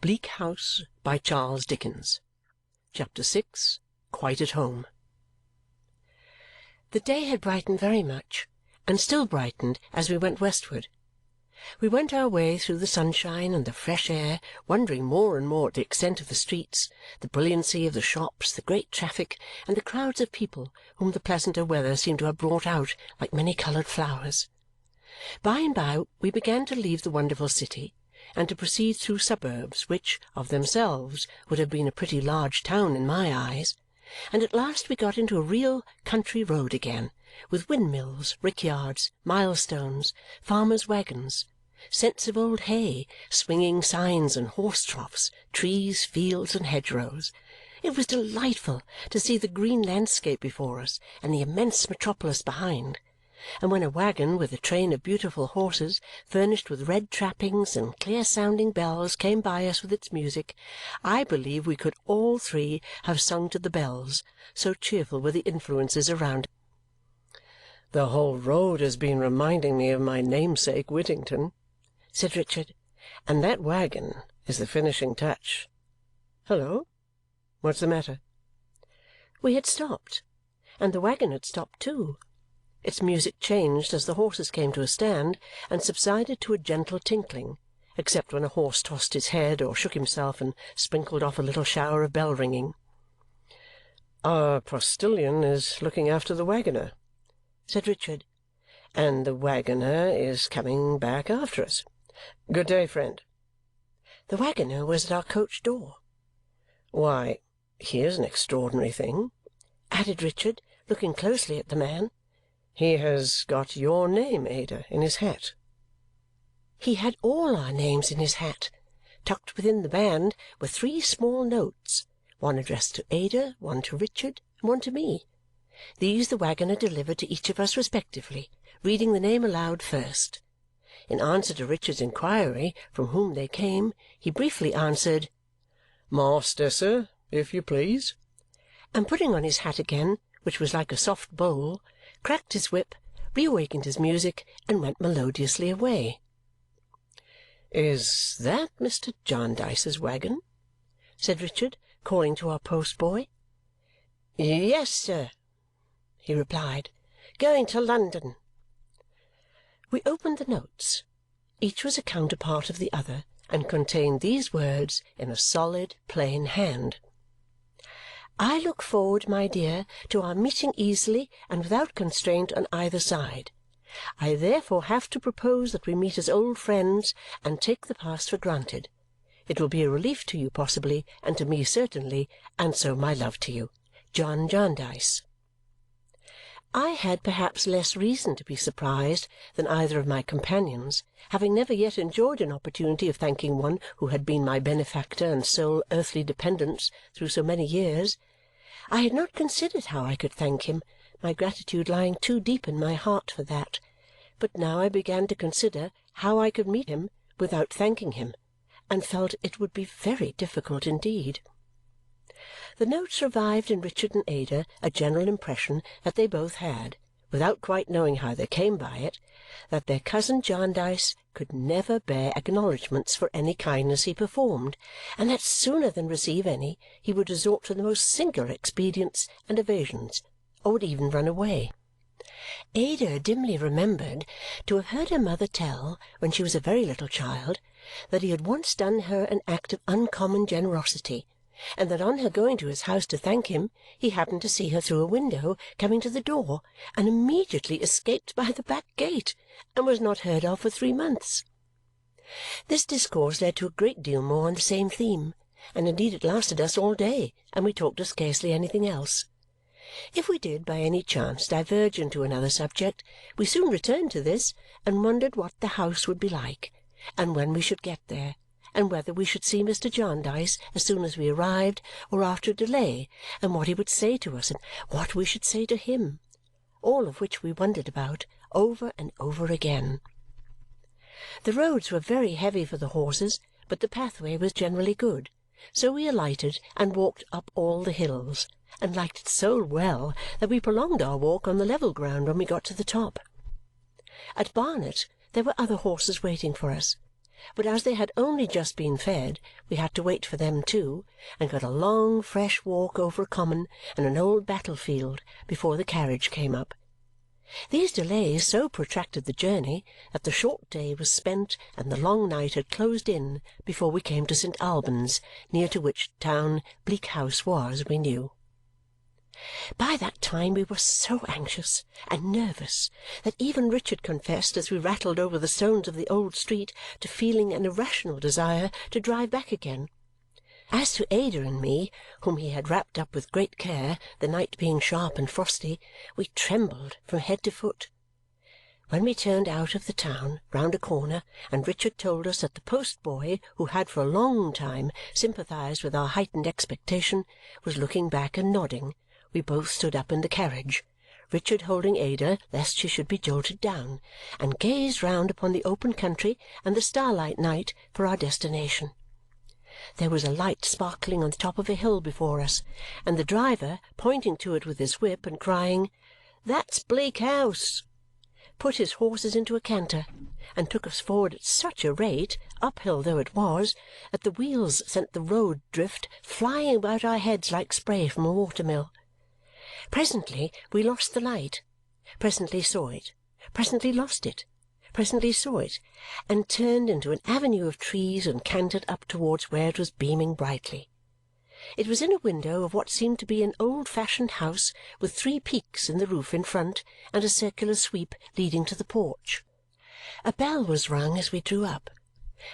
Bleak House by Charles Dickens. Chapter 6. Quite at Home. The day had brightened very much, and still brightened as we went westward. We went our way through the sunshine and the fresh air, wondering more and more at the extent of the streets, the brilliancy of the shops, the great traffic, and the crowds of people whom the pleasanter weather seemed to have brought out like many-coloured flowers. By and by we began to leave the wonderful city and to proceed through suburbs which, of themselves, would have been a pretty large town in my eyes, and at last we got into a real country road again, with windmills, rickyards, milestones, farmers' waggons, scents of old hay, swinging signs and horse-troughs, trees, fields, and hedgerows. It was delightful to see the green landscape before us and the immense metropolis behind. And when a waggon with a train of beautiful horses, furnished with red trappings and clear-sounding bells, came by us with its music, I believe we could all three have sung to the bells, so cheerful were the influences around. "The whole road has been reminding me of my namesake Whittington," said Richard, "and that waggon is the finishing touch. Hullo! What's the matter?" We had stopped, and the waggon had stopped too. Its music changed as the horses came to a stand and subsided to a gentle tinkling, except when a horse tossed his head or shook himself and sprinkled off a little shower of bell-ringing. "Our postilion is looking after the waggoner," said Richard, "and the waggoner is coming back after us. Good day, friend." The waggoner was at our coach door. "Why, here's an extraordinary thing," added Richard, looking closely at the man. "He has got your name, Ada, in his hat." He had all our names in his hat. Tucked within the band were 3 small notes, one addressed to Ada, one to Richard, and one to me. These the waggoner delivered to each of us respectively, reading the name aloud first. In answer to Richard's inquiry from whom they came, he briefly answered, "Master, sir, if you please," and putting on his hat again, which was like a soft bowl, cracked his whip, reawakened his music, and went melodiously away. "Is that Mr. Jarndyce's waggon?" said Richard, calling to our post-boy. "Yes, sir," he replied. "Going to London." We opened the notes. Each was a counterpart of the other and contained these words in a solid, plain hand: "I look forward, my dear, to our meeting easily and without constraint on either side. I therefore have to propose that we meet as old friends and take the past for granted. It will be a relief to you possibly, and to me certainly, and so my love to you. John Jarndyce." I had perhaps less reason to be surprised than either of my companions, having never yet enjoyed an opportunity of thanking one who had been my benefactor and sole earthly dependence through so many years. I had not considered how I could thank him, my gratitude lying too deep in my heart for that, but now I began to consider how I could meet him without thanking him, and felt it would be very difficult indeed. The notes revived in Richard and Ada a general impression that they both had, without quite knowing how they came by it, that their cousin Jarndyce could never bear acknowledgments for any kindness he performed, and that sooner than receive any he would resort to the most singular expedients and evasions, or would even run away. Ada dimly remembered to have heard her mother tell, when she was a very little child, that he had once done her an act of uncommon generosity, and that on her going to his house to thank him, he happened to see her through a window coming to the door and immediately escaped by the back gate and was not heard of for 3 months. This discourse led to a great deal more on the same theme, and indeed it lasted us all day, and we talked of scarcely anything else. If we did by any chance diverge into another subject, we soon returned to this and wondered what the house would be like, and when we should get there, and whether we should see Mr. Jarndyce as soon as we arrived or after a delay, and what he would say to us and what we should say to him, all of which we wondered about over and over again. The roads were very heavy for the horses, but the pathway was generally good, so we alighted and walked up all the hills, and liked it so well that we prolonged our walk on the level ground when we got to the top. At Barnet there were other horses waiting for us, but as they had only just been fed, we had to wait for them too, and got a long fresh walk over a common and an old battlefield before the carriage came up. These delays so protracted the journey that the short day was spent and the long night had closed in before we came to St. Albans, near to which town Bleak House was, we knew. By that time we were so anxious and nervous that even Richard confessed, as we rattled over the stones of the old street, to feeling an irrational desire to drive back again. As to Ada and me, whom he had wrapped up with great care, the night being sharp and frosty, we trembled from head to foot. When we turned out of the town, round a corner, and Richard told us that the post-boy, who had for a long time sympathized with our heightened expectation, was looking back and nodding, we both stood up in the carriage, Richard holding Ada lest she should be jolted down, and gazed round upon the open country and the starlight night for our destination. There was a light sparkling on the top of a hill before us, and the driver, pointing to it with his whip and crying, "That's Bleak House!" put his horses into a canter and took us forward at such a rate, uphill though it was, that the wheels sent the road drift flying about our heads like spray from a water-mill. Presently we lost the light, presently saw it, presently lost it, presently saw it, and turned into an avenue of trees and cantered up towards where it was beaming brightly. It was in a window of what seemed to be an old-fashioned house with 3 peaks in the roof in front and a circular sweep leading to the porch. A bell was rung as we drew up,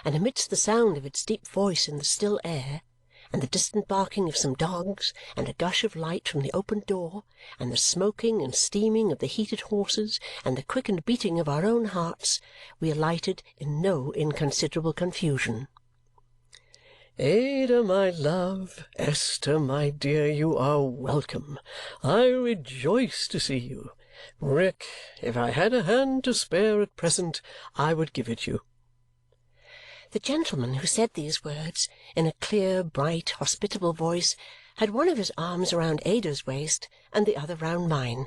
and amidst the sound of its deep voice in the still air, and the distant barking of some dogs, and a gush of light from the opened door, and the smoking and steaming of the heated horses, and the quickened beating of our own hearts, we alighted in no inconsiderable confusion. "Ada, my love, Esther, my dear, you are welcome. I rejoice to see you. Rick, if I had a hand to spare at present, I would give it you." The gentleman who said these words, in a clear, bright, hospitable voice, had one of his arms round Ada's waist and the other round mine,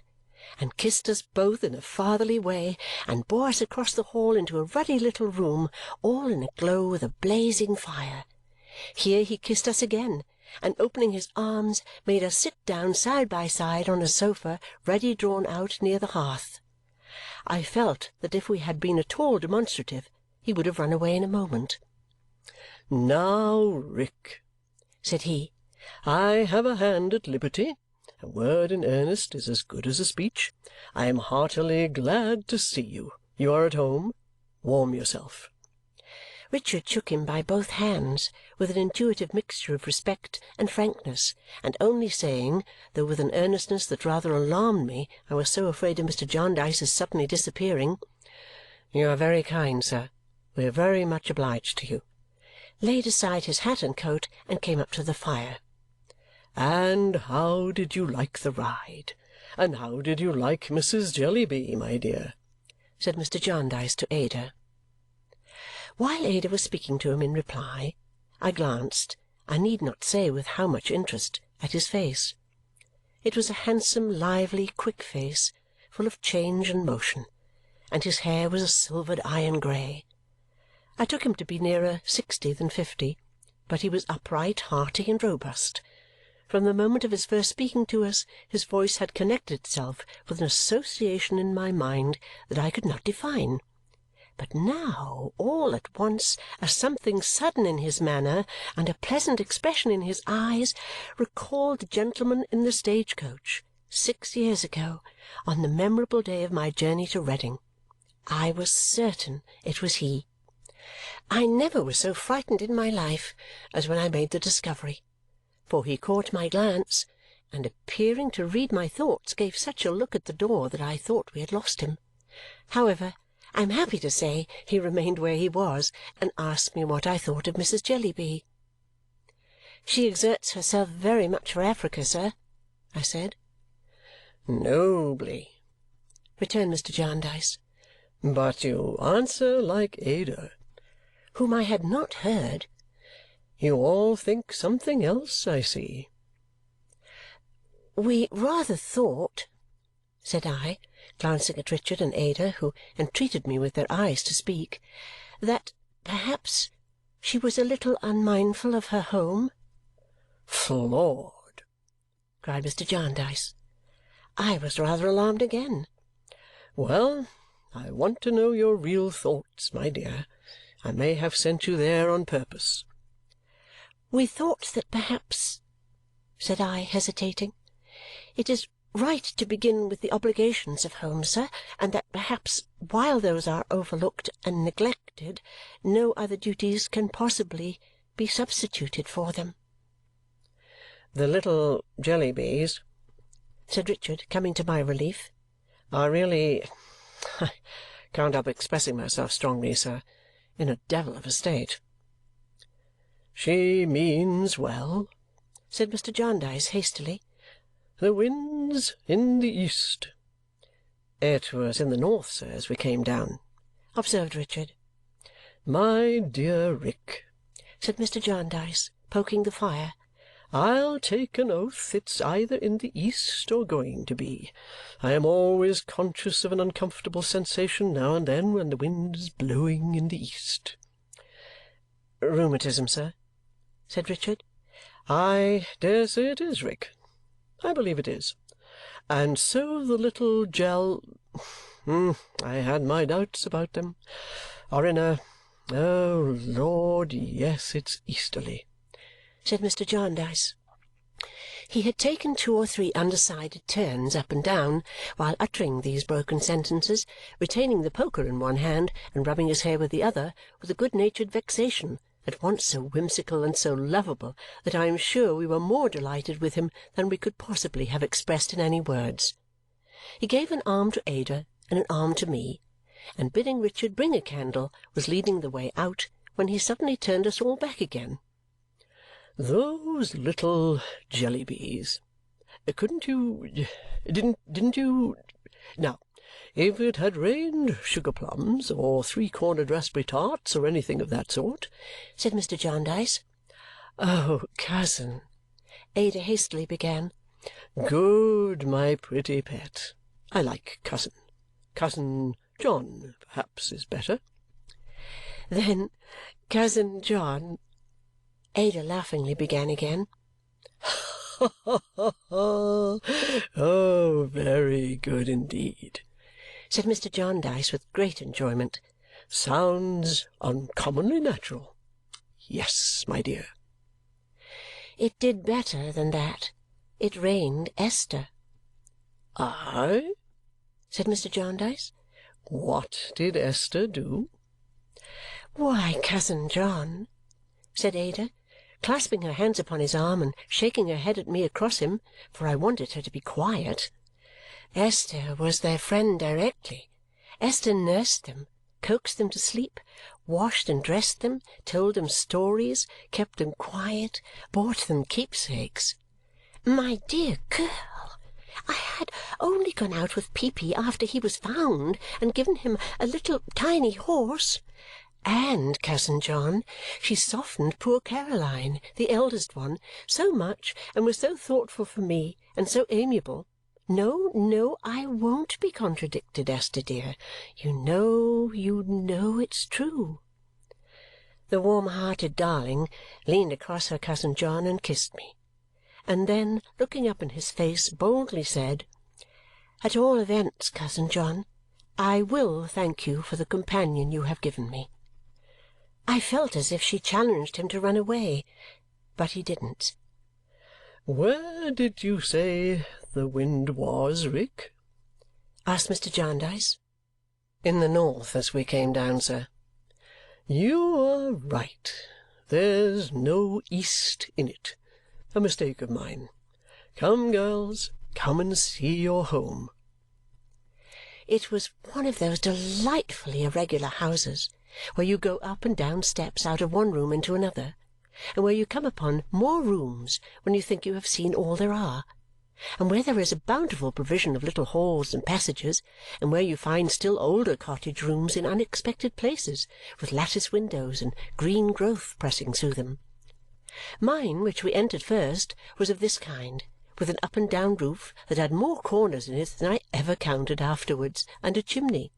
and kissed us both in a fatherly way, and bore us across the hall into a ruddy little room, all in a glow with a blazing fire. Here he kissed us again, and opening his arms, made us sit down side by side on a sofa ready drawn out near the hearth. I felt that if we had been at all demonstrative, he would have run away in a moment. "Now, Rick," said he, "I have a hand at liberty. A word in earnest is as good as a speech. I am heartily glad to see you. You are at home. Warm yourself." Richard shook him by both hands with an intuitive mixture of respect and frankness, and only saying, though with an earnestness that rather alarmed me, I was so afraid of Mr. Jarndyce's suddenly disappearing, "You are very kind, sir. We are very much obliged to you," laid aside his hat and coat and came up to the fire. "And how did you like the ride? And how did you like Mrs. Jellyby, my dear?" said Mr. Jarndyce to Ada. While Ada was speaking to him in reply, I glanced, I need not say with how much interest, at his face. It was a handsome, lively, quick face, full of change and motion, and his hair was a silvered iron grey. I took him to be nearer 60 than 50, but he was upright, hearty, and robust. From the moment of his first speaking to us, his voice had connected itself with an association in my mind that I could not define. But now, all at once, a something sudden in his manner and a pleasant expression in his eyes recalled the gentleman in the stage-coach 6 years ago, on the memorable day of my journey to Reading. I was certain it was he. I never was so frightened in my life as when I made the discovery, for he caught my glance, and appearing to read my thoughts, gave such a look at the door that I thought we had lost him. However, I am happy to say he remained where he was and asked me what I thought of Mrs. Jellyby. "She exerts herself very much for Africa, sir," I said. "Nobly," returned Mr. Jarndyce. "But you answer like Ada." Whom I had not heard. "You all think something else, I see." "We rather thought," said I, glancing at Richard and Ada, who entreated me with their eyes to speak, "that perhaps she was a little unmindful of her home?" "Floored!" cried Mr. Jarndyce. I was rather alarmed again. "Well, I want to know your real thoughts, my dear. I may have sent you there on purpose." "We thought that perhaps," said I, hesitating, "it is right to begin with the obligations of home, sir, and that perhaps while those are overlooked and neglected, no other duties can possibly be substituted for them." "The little Jellybys," said Richard, coming to my relief, "are really I can't help expressing myself strongly, sir in a devil of a state." "She means well," said Mr. Jarndyce hastily. "The wind's in the east." "It was in the north, sir, as we came down," observed Richard. "My dear Rick," said Mr. Jarndyce, poking the fire, "I'll take an oath it's either in the east or going to be. I am always conscious of an uncomfortable sensation now and then when the wind is blowing in the east." "Rheumatism, sir?" said Richard. "I dare say it is, Rick. I believe it is. And so the little I had my doubts about them are in a oh, Lord, yes, it's easterly," said Mr. Jarndyce. He had taken 2 or 3 undecided turns up and down while uttering these broken sentences, retaining the poker in one hand and rubbing his hair with the other with a good-natured vexation at once so whimsical and so lovable that I am sure we were more delighted with him than we could possibly have expressed in any words. He gave an arm to Ada and an arm to me, and bidding Richard bring a candle, was leading the way out when he suddenly turned us all back again. "Those little Jellybys. Couldn't you didn't you now, if it had rained sugar plums or 3-cornered raspberry tarts or anything of that sort," said Mr. Jarndyce. "Oh, cousin," Ada hastily began. "Good, my pretty pet. I like cousin. Cousin John, perhaps, is better." "Then cousin John," Ada laughingly began again. "Ha, ha, ha, ha! Oh, very good indeed," said Mr. Jarndyce with great enjoyment. "Sounds uncommonly natural. Yes, my dear." It did better than that. It rained Esther. "Aye?" said Mr. Jarndyce. "What did Esther do?" "Why, cousin John," said Ada, clasping her hands upon his arm and shaking her head at me across him, for I wanted her to be quiet, "Esther was their friend directly. Esther nursed them, coaxed them to sleep, washed and dressed them, told them stories, kept them quiet, bought them keepsakes. My dear girl, I had only gone out with Peepy after he was found and given him a little tiny horse. And, cousin John, she softened poor Caroline, the eldest one, so much and was so thoughtful for me and so amiable. No, no, I won't be contradicted, Esther dear. You know it's true." The warm-hearted darling leaned across her cousin John and kissed me, and then, looking up in his face, boldly said, "At all events, cousin John, I will thank you for the companion you have given me." I felt as if she challenged him to run away, but he didn't. "Where did you say the wind was, Rick?" asked Mr. Jarndyce. "In the north as we came down, sir." "You are right. There's no east in it. A mistake of mine. Come, girls, come and see your home." It was one of those delightfully irregular houses where you go up and down steps out of one room into another, and where you come upon more rooms when you think you have seen all there are, and where there is a bountiful provision of little halls and passages, and where you find still older cottage rooms in unexpected places, with lattice windows and green growth pressing through them. Mine, which we entered first, was of this kind, with an up-and-down roof that had more corners in it than I ever counted afterwards, and a chimney.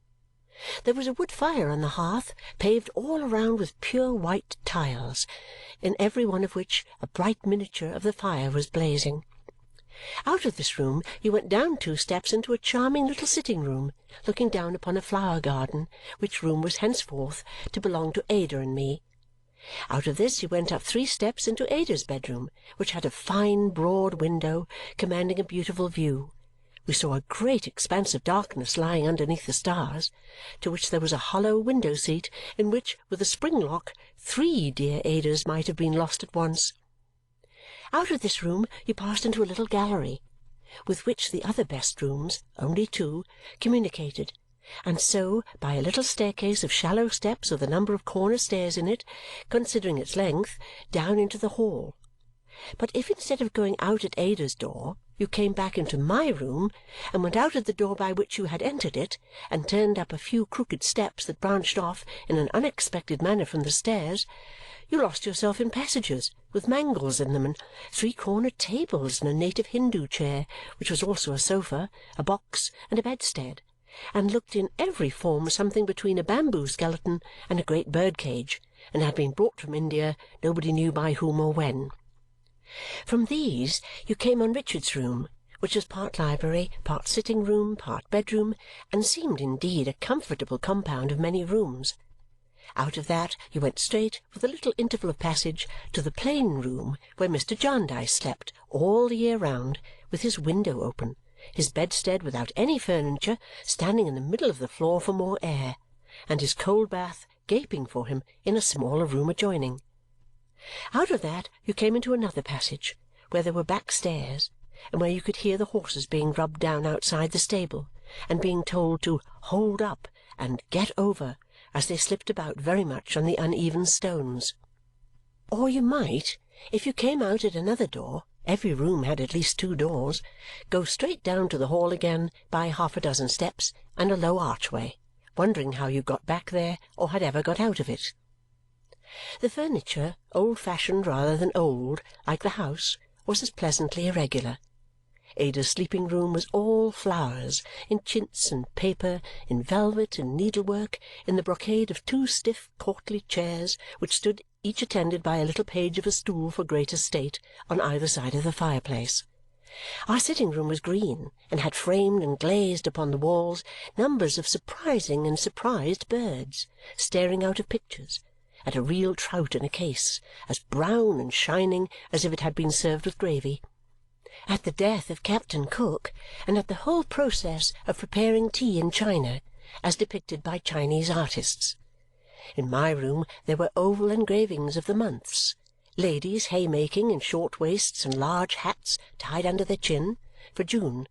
There was a wood fire on the hearth, paved all around with pure white tiles, in every one of which a bright miniature of the fire was blazing. Out of this room you went down 2 steps into a charming little sitting-room, looking down upon a flower-garden, which room was henceforth to belong to Ada and me. Out of this you went up 3 steps into Ada's bedroom, which had a fine broad window commanding a beautiful view. We saw a great expanse of darkness lying underneath the stars, to which there was a hollow window-seat in which, with a spring-lock, 3 dear Adas might have been lost at once. Out of this room you passed into a little gallery, with which the other best rooms, only 2, communicated, and so, by a little staircase of shallow steps with a number of corner stairs in it, considering its length, down into the hall. But if instead of going out at Ada's door, you came back into my room, and went out at the door by which you had entered it, and turned up a few crooked steps that branched off in an unexpected manner from the stairs, you lost yourself in passages with mangles in them, and 3-cornered tables, and a native Hindu chair, which was also a sofa, a box, and a bedstead, and looked in every form something between a bamboo skeleton and a great bird-cage, and had been brought from India, nobody knew by whom or when. From these you came on Richard's room, which was part library, part sitting-room, part bedroom, and seemed indeed a comfortable compound of many rooms. Out of that you went straight, with a little interval of passage, to the plain room where Mr. Jarndyce slept all the year round, with his window open, his bedstead without any furniture standing in the middle of the floor for more air, and his cold bath gaping for him in a smaller room adjoining. Out of that you came into another passage, where there were back stairs, and where you could hear the horses being rubbed down outside the stable, and being told to hold up and get over as they slipped about very much on the uneven stones. Or you might, if you came out at another door, every room had at least 2 doors, go straight down to the hall again by 6 steps and a low archway, wondering how you got back there or had ever got out of it. The furniture, old-fashioned rather than old, like the house, was as pleasantly irregular. Ada's sleeping-room was all flowers, in chintz and paper, in velvet and needlework, in the brocade of 2 stiff courtly chairs, which stood each attended by a little page of a stool for greater state, on either side of the fireplace. Our sitting-room was green, and had framed and glazed upon the walls numbers of surprising and surprised birds, staring out of pictures, at a real trout in a case, as brown and shining as if it had been served with gravy, at the death of Captain Cook, and at the whole process of preparing tea in China, as depicted by Chinese artists. In my room there were oval engravings of the months, ladies haymaking in short waists and large hats tied under their chin, for June,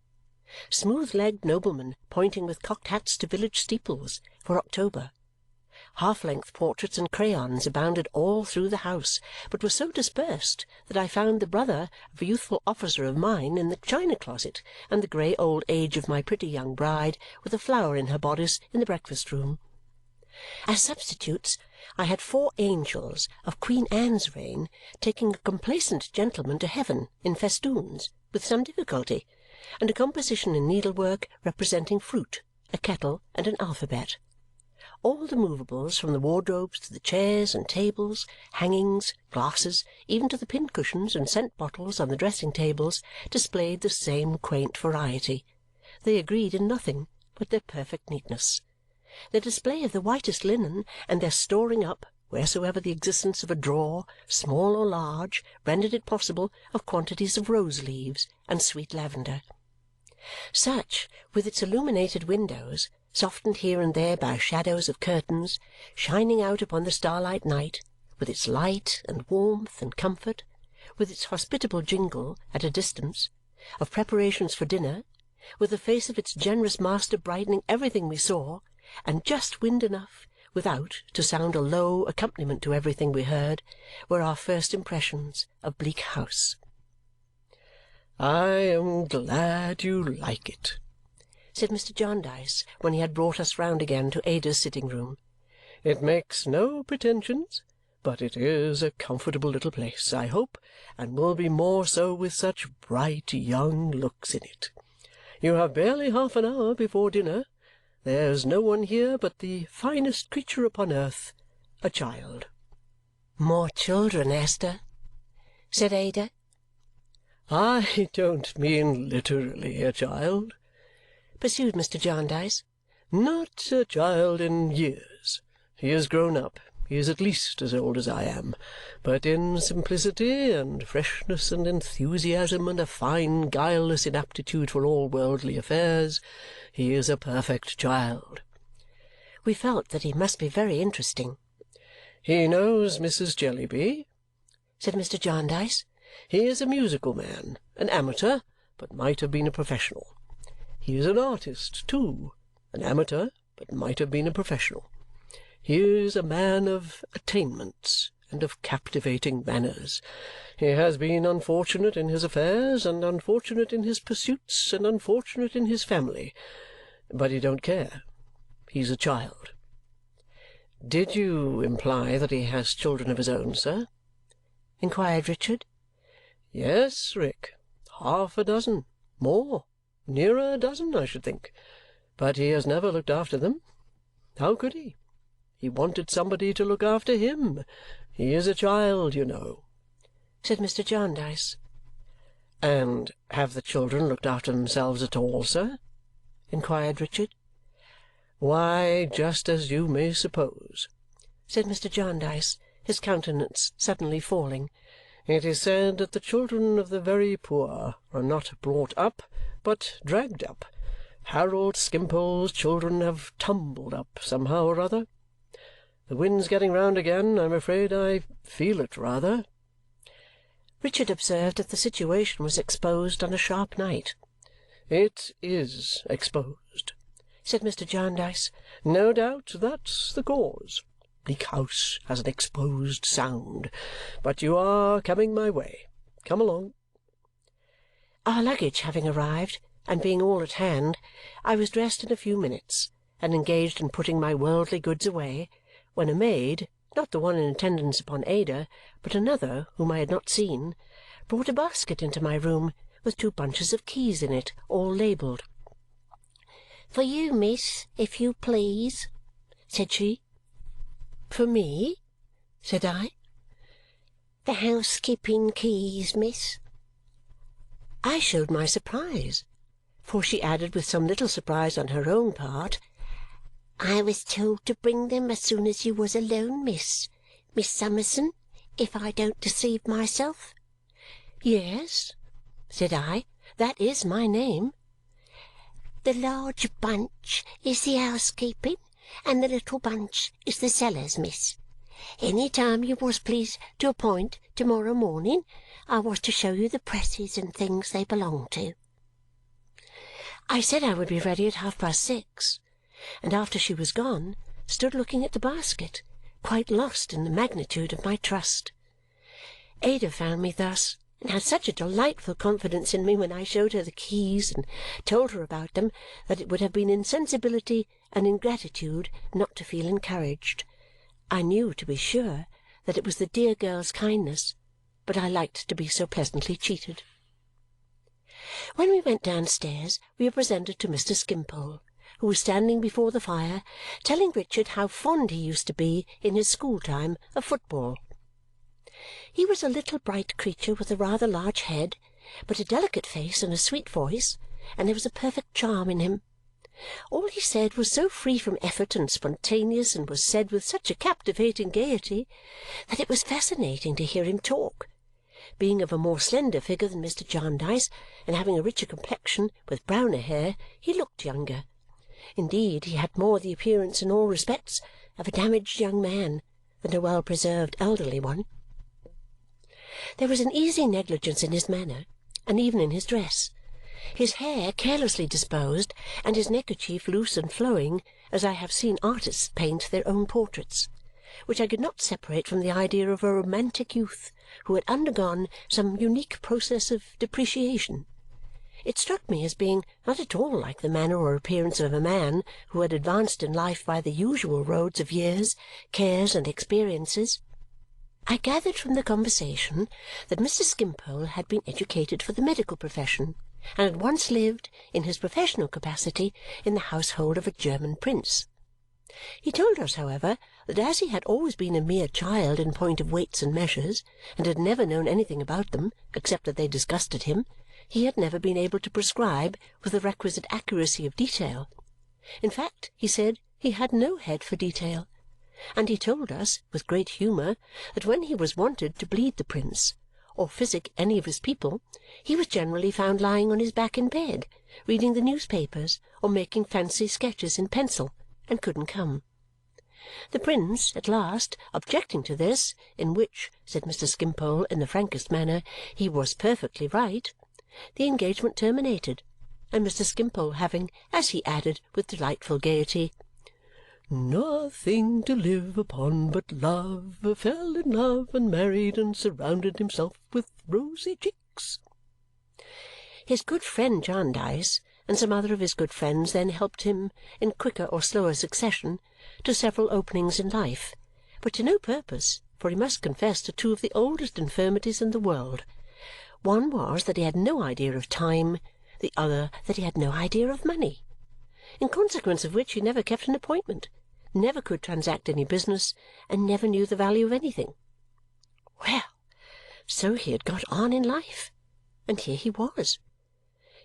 smooth-legged noblemen pointing with cocked hats to village steeples, for October. Half-length portraits and crayons abounded all through the house, but were so dispersed that I found the brother of a youthful officer of mine in the china-closet, and the grey old age of my pretty young bride with a flower in her bodice in the breakfast-room. As substitutes, I had 4 angels of Queen Anne's reign taking a complacent gentleman to heaven in festoons, with some difficulty, and a composition in needlework representing fruit, a kettle, and an alphabet. All the movables, from the wardrobes to the chairs and tables, hangings, glasses, even to the pincushions and scent bottles on the dressing-tables, displayed the same quaint variety. They agreed in nothing but their perfect neatness. Their display of the whitest linen, and their storing up, wheresoever the existence of a drawer, small or large, rendered it possible, of quantities of rose-leaves and sweet lavender. Such, with its illuminated windows, softened here and there by shadows of curtains, shining out upon the starlight night, with its light and warmth and comfort, with its hospitable jingle, at a distance, of preparations for dinner, with the face of its generous master brightening everything we saw, and just wind enough without to sound a low accompaniment to everything we heard, were our first impressions of Bleak House. "I am glad you like it," said Mr. Jarndyce when he had brought us round again to Ada's sitting-room. "It makes no pretensions, but it is a comfortable little place, I hope, and will be more so with such bright young looks in it. You have barely half an hour before dinner. There's no one here but the finest creature upon earth, a child." "More children, Esther," said Ada. "I don't mean literally a child," pursued Mr. Jarndyce. "Not a child in years. He is grown up. He is at least as old as I am. But in simplicity, and freshness, and enthusiasm, and a fine guileless inaptitude for all worldly affairs, he is a perfect child." We felt that he must be very interesting. "He knows Mrs. Jellyby," said Mr. Jarndyce. "He is a musical man, an amateur, but might have been a professional. He is an artist, too, an amateur, but might have been a professional. He is a man of attainments and of captivating manners. He has been unfortunate in his affairs, and unfortunate in his pursuits, and unfortunate in his family. But he don't care. He's a child." "Did you imply that he has children of his own, sir?" inquired Richard. "Yes, Rick, half a dozen. More. Nearer a dozen, I should think. But he has never looked after them. How could he? He wanted somebody to look after him. He is a child, you know," said Mr. Jarndyce. "And have the children looked after themselves at all, sir?" inquired Richard. "Why, just as you may suppose," said Mr. Jarndyce, his countenance suddenly falling. "It is said that the children of the very poor are not brought up, but dragged up. Harold Skimpole's children have tumbled up somehow or other. The wind's getting round again. I'm afraid I feel it rather." Richard observed that the situation was exposed on a sharp night. "It is exposed," said Mr. Jarndyce. "No doubt that's the cause. Bleak House has an exposed sound. But you are coming my way. Come along." Our luggage having arrived, and being all at hand, I was dressed in a few minutes and engaged in putting my worldly goods away, when a maid, not the one in attendance upon Ada, but another whom I had not seen, brought a basket into my room with 2 bunches of keys in it, all labelled. "For you, miss, if you please," said she. "For me?" said I. "The housekeeping keys, miss." I showed my surprise, for she added with some little surprise on her own part, "I was told to bring them as soon as you was alone, Miss Summerson, if I don't deceive myself." "Yes," said I, "that is my name." "The large bunch is the housekeeping, and the little bunch is the cellars, miss. Any time you was pleased to appoint to-morrow morning, I was to show you the presses and things they belong to." I said I would be ready at 6:30, and after she was gone, stood looking at the basket, quite lost in the magnitude of my trust. Ada found me thus, and had such a delightful confidence in me when I showed her the keys and told her about them that it would have been insensibility and ingratitude not to feel encouraged. I knew, to be sure, that it was the dear girl's kindness, but I liked to be so pleasantly cheated. When we went downstairs, we were presented to Mr. Skimpole, who was standing before the fire, telling Richard how fond he used to be, in his school-time, of football. He was a little bright creature with a rather large head, but a delicate face and a sweet voice, and there was a perfect charm in him. All he said was so free from effort and spontaneous, and was said with such a captivating gaiety, that it was fascinating to hear him talk. Being of a more slender figure than Mr. Jarndyce, and having a richer complexion with browner hair, he looked younger. Indeed, he had more the appearance in all respects of a damaged young man than a well-preserved elderly one. There was an easy negligence in his manner, and even in his dress. His hair carelessly disposed, and his neckerchief loose and flowing, as I have seen artists paint their own portraits, which I could not separate from the idea of a romantic youth who had undergone some unique process of depreciation. It struck me as being not at all like the manner or appearance of a man who had advanced in life by the usual roads of years, cares, and experiences. I gathered from the conversation that Mr. Skimpole had been educated for the medical profession and had once lived, in his professional capacity, in the household of a German prince. He told us, however, that as he had always been a mere child in point of weights and measures, and had never known anything about them except that they disgusted him, he had never been able to prescribe with the requisite accuracy of detail. In fact, he said, he had no head for detail, and he told us, with great humour, that when he was wanted to bleed the prince, or physic any of his people, he was generally found lying on his back in bed, reading the newspapers or making fancy sketches in pencil, and couldn't come. The prince, at last, objecting to this, in which, said Mr. Skimpole in the frankest manner, he was perfectly right, the engagement terminated, and Mr. Skimpole having, as he added with delightful gaiety, "nothing to live upon but love, fell in love and married and surrounded himself with rosy cheeks." His good friend Jarndyce and some other of his good friends then helped him, in quicker or slower succession, to several openings in life, but to no purpose, for he must confess to two of the oldest infirmities in the world. One was that he had no idea of time, the other that he had no idea of money, in consequence of which he never kept an appointment, never could transact any business, and never knew the value of anything. Well, so he had got on in life, and here he was.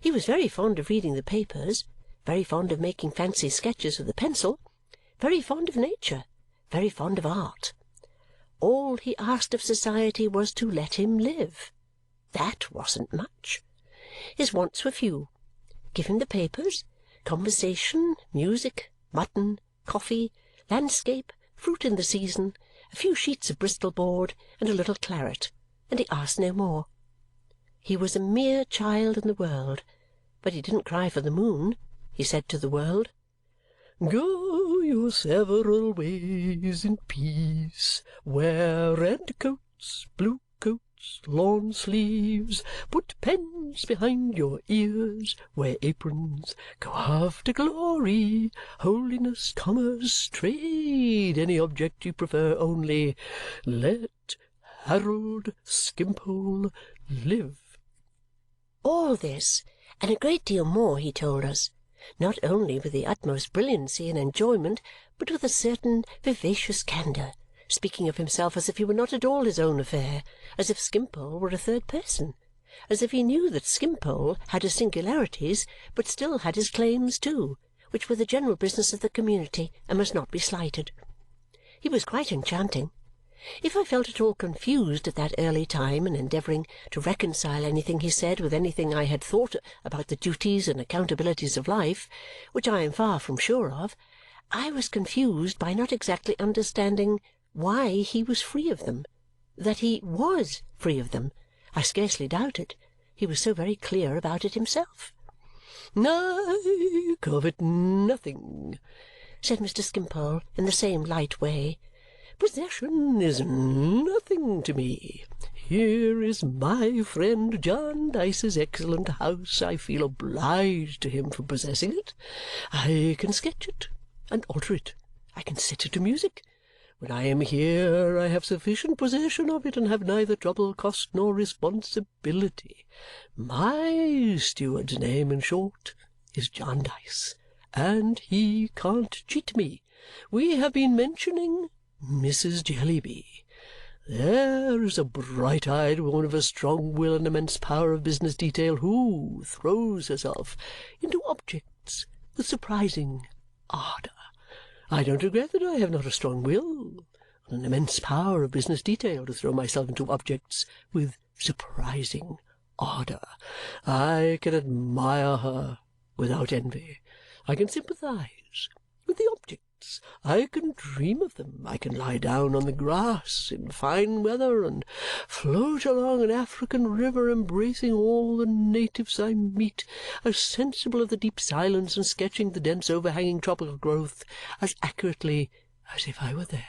He was very fond of reading the papers, very fond of making fancy sketches with a pencil, very fond of nature, very fond of art. All he asked of society was to let him live. That wasn't much. His wants were few. Give him the papers, conversation, music, mutton, coffee, landscape, fruit in the season, a few sheets of Bristol board, and a little claret, and he asked no more. He was a mere child in the world, but he didn't cry for the moon. He said to the world, "Go your several ways in peace. Wear red coats, blue coats, lawn sleeves. Put pens behind your ears. Wear aprons. Go after glory, holiness, commerce, trade, any object you prefer, only let Harold Skimpole live." All this, and a great deal more, he told us, not only with the utmost brilliancy and enjoyment, but with a certain vivacious candour, speaking of himself as if he were not at all his own affair, as if Skimpole were a third person, as if he knew that Skimpole had his singularities, but still had his claims too, which were the general business of the community and must not be slighted. He was quite enchanting. If I felt at all confused at that early time in endeavouring to reconcile anything he said with anything I had thought about the duties and accountabilities of life, which I am far from sure of, I was confused by not exactly understanding why he was free of them. That he was free of them, I scarcely doubted. He was so very clear about it himself. "I covet nothing," said Mr. Skimpole in the same light way. "Possession is nothing to me. Here is my friend Jarndyce's excellent house. I feel obliged to him for possessing it. I can sketch it and alter it. I can set it to music. When I am here, I have sufficient possession of it and have neither trouble, cost, nor responsibility. My steward's name, in short, is Jarndyce, and he can't cheat me. We have been mentioning Mrs. Jellyby. There is a bright-eyed woman of a strong will and immense power of business detail who throws herself into objects with surprising ardour. I don't regret that I have not a strong will and an immense power of business detail to throw myself into objects with surprising ardour. I can admire her without envy. I can sympathize with the objects. I can dream of them. I can lie down on the grass in fine weather and float along an African river, embracing all the natives I meet, as sensible of the deep silence and sketching the dense overhanging tropical growth as accurately as if I were there.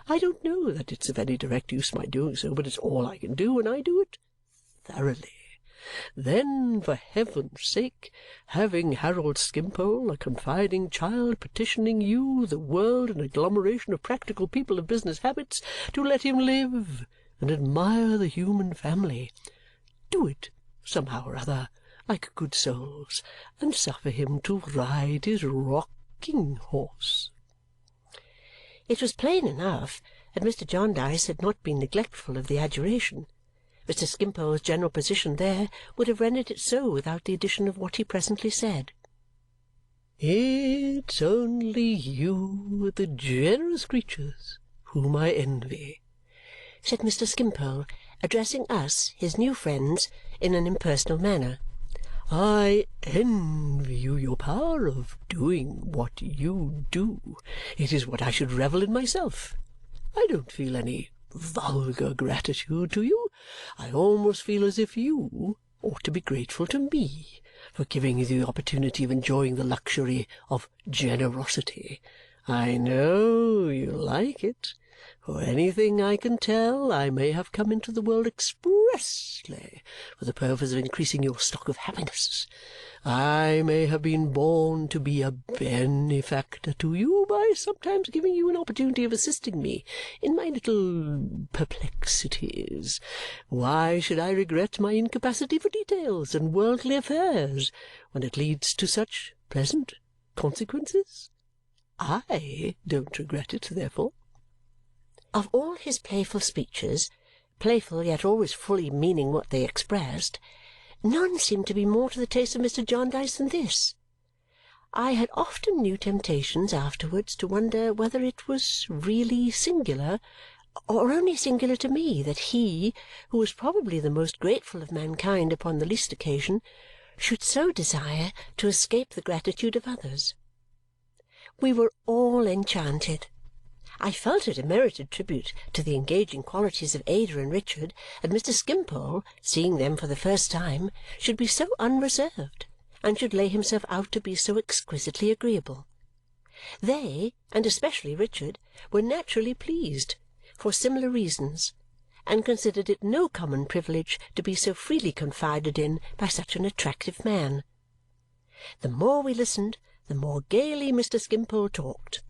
I don't know that it's of any direct use my doing so, but it's all I can do, and I do it thoroughly. Then, for heaven's sake, having Harold Skimpole, a confiding child, petitioning you, the world, an agglomeration of practical people of business habits, to let him live and admire the human family, do it somehow or other, like good souls, and suffer him to ride his rocking horse." It was plain enough that Mr. Jarndyce had not been neglectful of the adjuration. Mr. Skimpole's general position there would have rendered it so without the addition of what he presently said. "It's only you, the generous creatures, whom I envy," said Mr. Skimpole, addressing us, his new friends, in an impersonal manner. "I envy you your power of doing what you do. It is what I should revel in myself. I don't feel any vulgar gratitude to you. I almost feel as if you ought to be grateful to me for giving you the opportunity of enjoying the luxury of generosity. I know you like it. For anything I can tell, I may have come into the world expressly for the purpose of increasing your stock of happiness. I may have been born to be a benefactor to you by sometimes giving you an opportunity of assisting me in my little perplexities. Why should I regret my incapacity for details and worldly affairs when it leads to such pleasant consequences? I don't regret it, therefore." Of all his playful speeches, playful yet always fully meaning what they expressed, none seemed to be more to the taste of Mr. Jarndyce than this. I had often new temptations afterwards to wonder whether it was really singular, or only singular to me, that he, who was probably the most grateful of mankind upon the least occasion, should so desire to escape the gratitude of others. We were all enchanted. I felt it a merited tribute to the engaging qualities of Ada and Richard that Mr. Skimpole, seeing them for the first time, should be so unreserved and should lay himself out to be so exquisitely agreeable. They, and especially Richard, were naturally pleased, for similar reasons, and considered it no common privilege to be so freely confided in by such an attractive man. The more we listened, the more gaily Mr. Skimpole talked,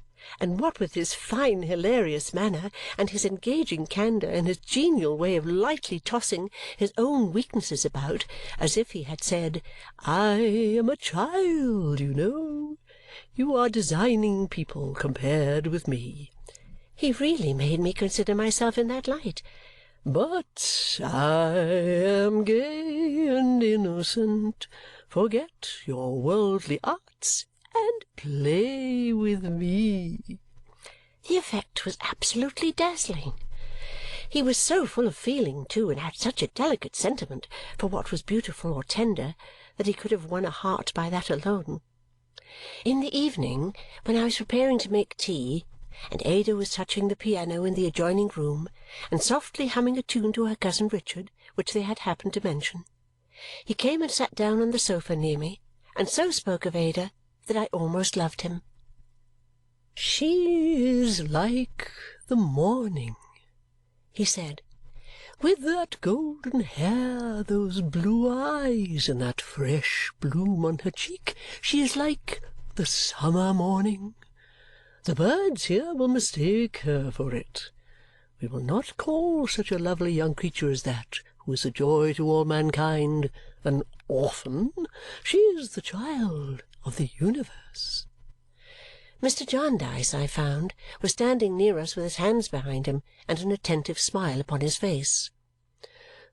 and what with his fine hilarious manner, and his engaging candour, and his genial way of lightly tossing his own weaknesses about, as if he had said, "I am a child, you know. You are designing people compared with me," he really made me consider myself in that light. "But I am gay and innocent. Forget your worldly arts and play with me." The effect was absolutely dazzling. He was so full of feeling, too, and had such a delicate sentiment for what was beautiful or tender, that he could have won a heart by that alone. In the evening, when I was preparing to make tea, and Ada was touching the piano in the adjoining room and softly humming a tune to her cousin Richard, which they had happened to mention, he came and sat down on the sofa near me, and so spoke of Ada that I almost loved him. "She is like the morning," he said, "with that golden hair, those blue eyes, and that fresh bloom on her cheek. She is like the summer morning. The birds here will mistake her for it. We will not call such a lovely young creature as that, who is a joy to all mankind, an orphan. She is the child of the universe." Mr. Jarndyce, I found, was standing near us with his hands behind him and an attentive smile upon his face.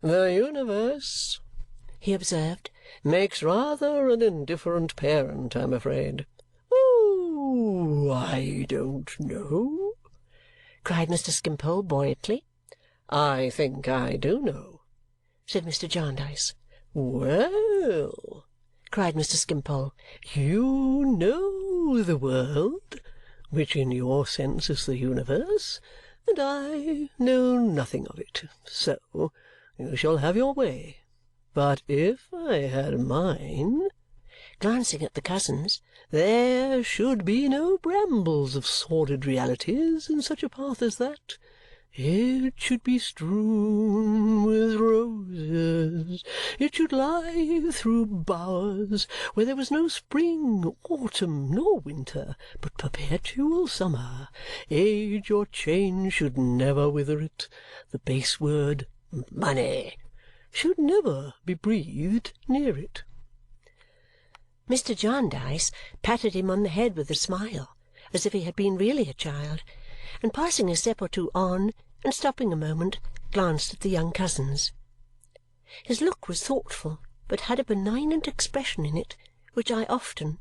"The universe," he observed, "makes rather an indifferent parent, I'm afraid." "Oh, I don't know," cried Mr. Skimpole buoyantly. "I think I do know," said Mr. Jarndyce. "Well," cried Mr. Skimpole, "you know the world, which in your sense is the universe, and I know nothing of it. So you shall have your way. But if I had mine," glancing at the cousins, "there should be no brambles of sordid realities in such a path as that. It should be strewn with roses. It should lie through bowers where there was no spring, autumn, nor winter, but perpetual summer. Age or change should never wither it. The base word, money, should never be breathed near it. Mr. Jarndyce patted him on the head with a smile, as if he had been really a child, and passing a step or two on, and stopping a moment, glanced at the young cousins. His look was thoughtful, but had a benignant expression in it, which I often,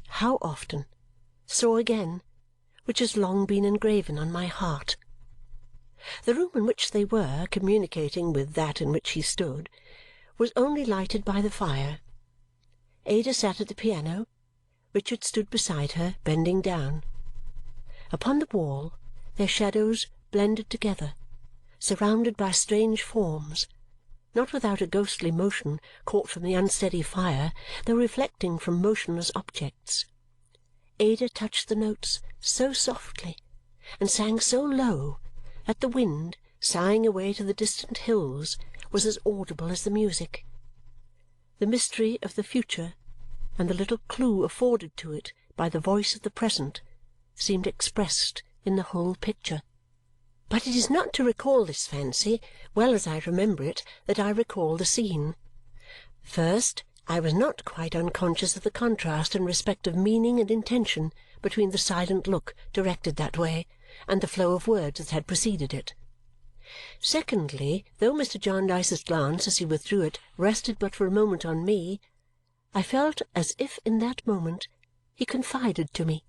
how often, saw again, which has long been engraven on my heart. The room in which they were, communicating with that in which he stood, was only lighted by the fire. Ada sat at the piano. Richard stood beside her, bending down. Upon the wall their shadows blended together, surrounded by strange forms, not without a ghostly motion caught from the unsteady fire, though reflecting from motionless objects. Ada touched the notes so softly and sang so low that the wind, sighing away to the distant hills, was as audible as the music. The mystery of the future and the little clue afforded to it by the voice of the present seemed expressed in the whole picture. But it is not to recall this fancy, well as I remember it, that I recall the scene. First, I was not quite unconscious of the contrast in respect of meaning and intention between the silent look directed that way and the flow of words that had preceded it. Secondly, though Mr. Jarndyce's glance as he withdrew it rested but for a moment on me, I felt as if in that moment he confided to me,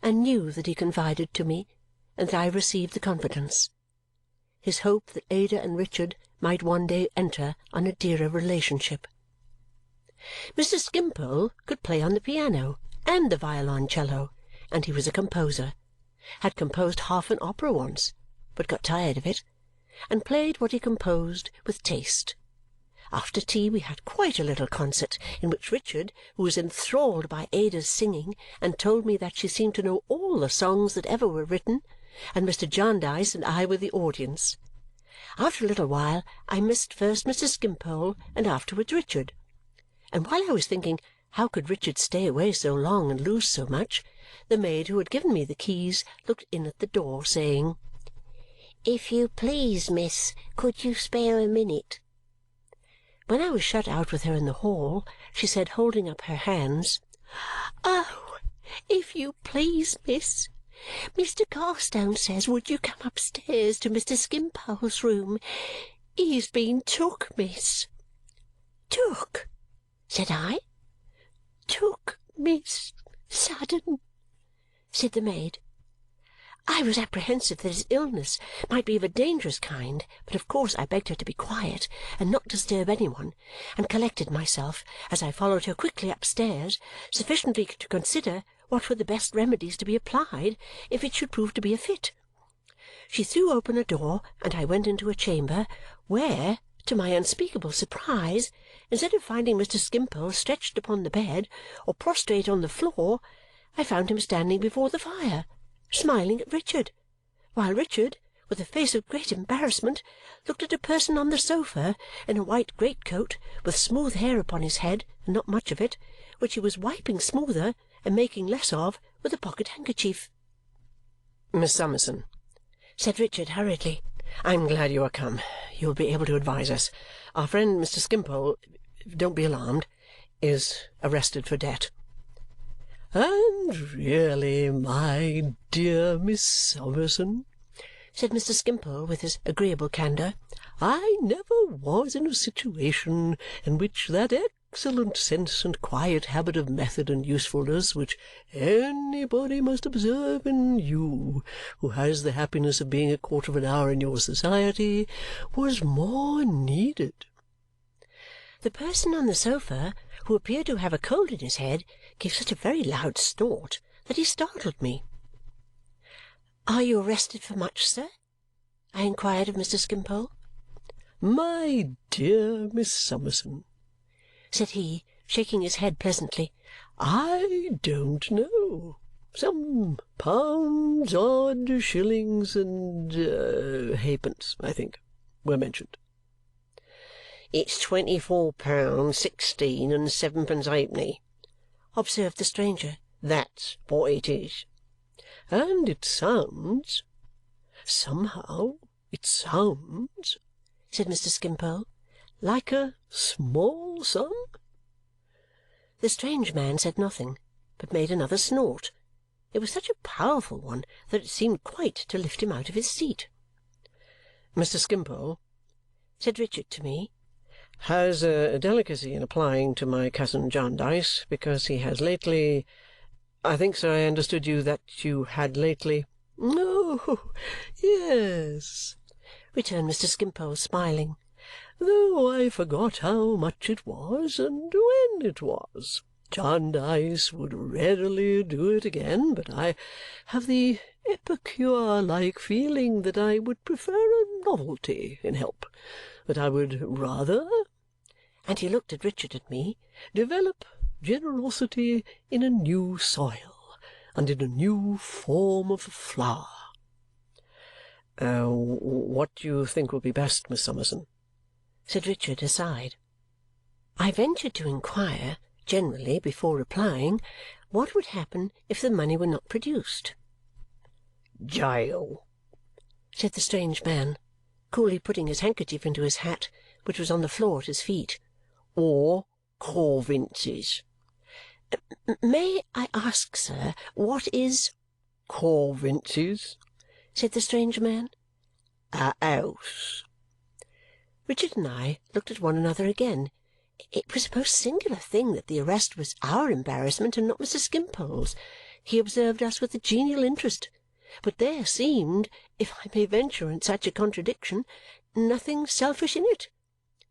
and knew that he confided to me, and that I received the confidence. His hope that Ada and Richard might one day enter on a dearer relationship. Mr. Skimpole could play on the piano and the violoncello, and he was a composer, had composed half an opera once, but got tired of it, and played what he composed with taste. After tea we had quite a little concert, in which Richard, who was enthralled by Ada's singing and told me that she seemed to know all the songs that ever were written, and Mr. Jarndyce and I were the audience. After a little while I missed first Mr. Skimpole and afterwards Richard, and while I was thinking how could Richard stay away so long and lose so much, the maid who had given me the keys looked in at the door, saying, "If you please, miss, could you spare a minute?" When I was shut out with her in the hall, she said, holding up her hands, "Oh, if you please, miss, Mr. Carstone says would you come upstairs to Mr. Skimpole's room. He's been took, miss." "Took?" said I. "Took, miss, sudden," said the maid. I was apprehensive that his illness might be of a dangerous kind, but of course I begged her to be quiet and not disturb any one, and collected myself, as I followed her quickly upstairs, sufficiently to consider what were the best remedies to be applied if it should prove to be a fit. She threw open a door, and I went into a chamber where, to my unspeakable surprise, instead of finding Mr. Skimpole stretched upon the bed or prostrate on the floor, I found him standing before the fire, smiling at Richard, while Richard, with a face of great embarrassment, looked at a person on the sofa in a white greatcoat with smooth hair upon his head and not much of it, which he was wiping smoother and making less of with a pocket-handkerchief. "Miss Summerson," said Richard hurriedly, "I am glad you are come. You will be able to advise us. Our friend Mr. Skimpole, don't be alarmed, is arrested for debt." "And really, my dear Miss Summerson," said Mr. Skimpole with his agreeable candour, "I never was in a situation in which that excellent sense and quiet habit of method and usefulness which anybody must observe in you who has the happiness of being a quarter of an hour in your society was more needed." The person on the sofa, who appeared to have a cold in his head, gave such a very loud snort that he startled me. "Are you arrested for much, sir?" I inquired of Mr. Skimpole. "My dear Miss Summerson," said he, shaking his head pleasantly, "I don't know. Some pounds, odd shillings, and halfpence, I think, were mentioned." "It's £24.16 and sevenpence halfpenny," observed the stranger. "That's what it is." "And it sounds somehow it sounds," said Mr. Skimpole, "like a small sum?" The strange man said nothing, but made another snort. It was such a powerful one that it seemed quite to lift him out of his seat. "Mr. Skimpole," said Richard to me, "has a delicacy in applying to my cousin Jarndyce, because he has lately— I think, sir, I understood you that you had lately—" "Oh, yes," returned Mr. Skimpole, smiling, "though I forgot how much it was and when it was. Jarndyce would readily do it again, but I have the epicure-like feeling that I would prefer a novelty in help, that I would rather," and he looked at Richard and me, "develop generosity in a new soil and in a new form of flower." "What do you think will be best, Miss Summerson?" said Richard aside. I ventured to inquire, generally, before replying, what would happen if the money were not produced. "Jail," said the strange man, coolly putting his handkerchief into his hat, which was on the floor at his feet, "or Corvinces." "May I ask, sir, what is—" "Corvinces," said the strange man. "a house." Richard and I looked at one another again. It was a most singular thing that the arrest was our embarrassment and not Mr. Skimpole's. He observed us with a genial interest, but there seemed, if I may venture on such a contradiction, nothing selfish in it.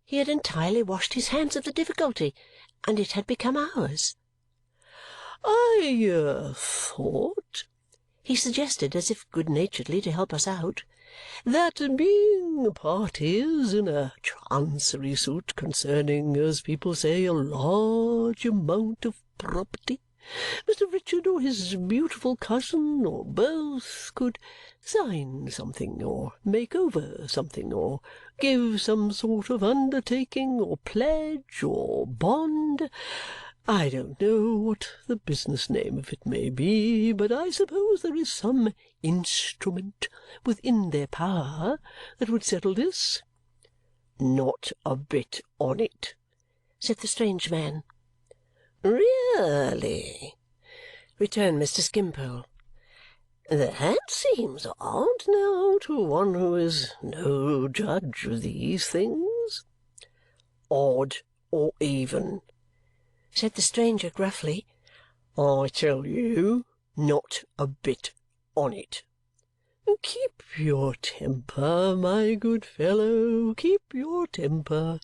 He had entirely washed his hands of the difficulty, and it had become ours. "I thought," he suggested, as if good-naturedly to help us out, "that being parties in a Chancery suit concerning, as people say, a large amount of property, Mr. Richard or his beautiful cousin, or both, could sign something, or make over something, or give some sort of undertaking, or pledge, or bond. I don't know what the business name of it may be, but I suppose there is some instrument within their power that would settle this." "Not a bit on it," said the strange man. "Really?" returned Mr. Skimpole. "That seems odd, now, to one who is no judge of these things." "Odd or even," said the stranger gruffly, "I tell you, not a bit on it." "Keep your temper, my good fellow, keep your temper,"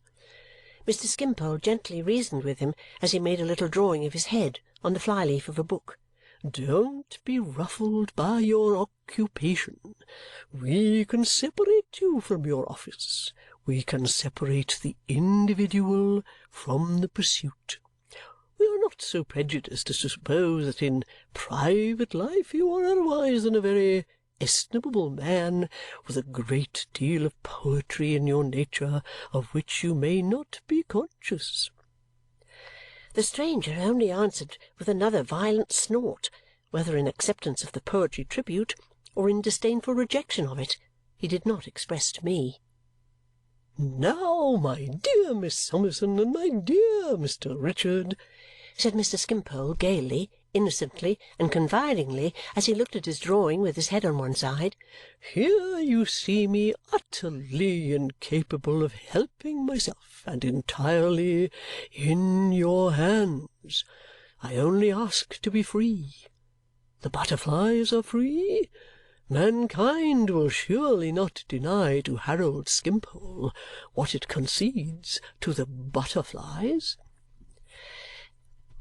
Mr. Skimpole gently reasoned with him as he made a little drawing of his head on the fly-leaf of a book. "Don't be ruffled by your occupation. We can separate you from your office. We can separate the individual from the pursuit. We are not so prejudiced as to suppose that in private life you are otherwise than a very estimable man with a great deal of poetry in your nature of which you may not be conscious." The stranger only answered with another violent snort, whether in acceptance of the poetry tribute or in disdainful rejection of it, he did not express to me. "Now, my dear Miss Summerson and my dear Mr. Richard," said Mr. Skimpole gaily, innocently, and confidingly, as he looked at his drawing with his head on one side, "here you see me utterly incapable of helping myself and entirely in your hands. I only ask to be free. The butterflies are free. Mankind will surely not deny to Harold Skimpole what it concedes to the butterflies."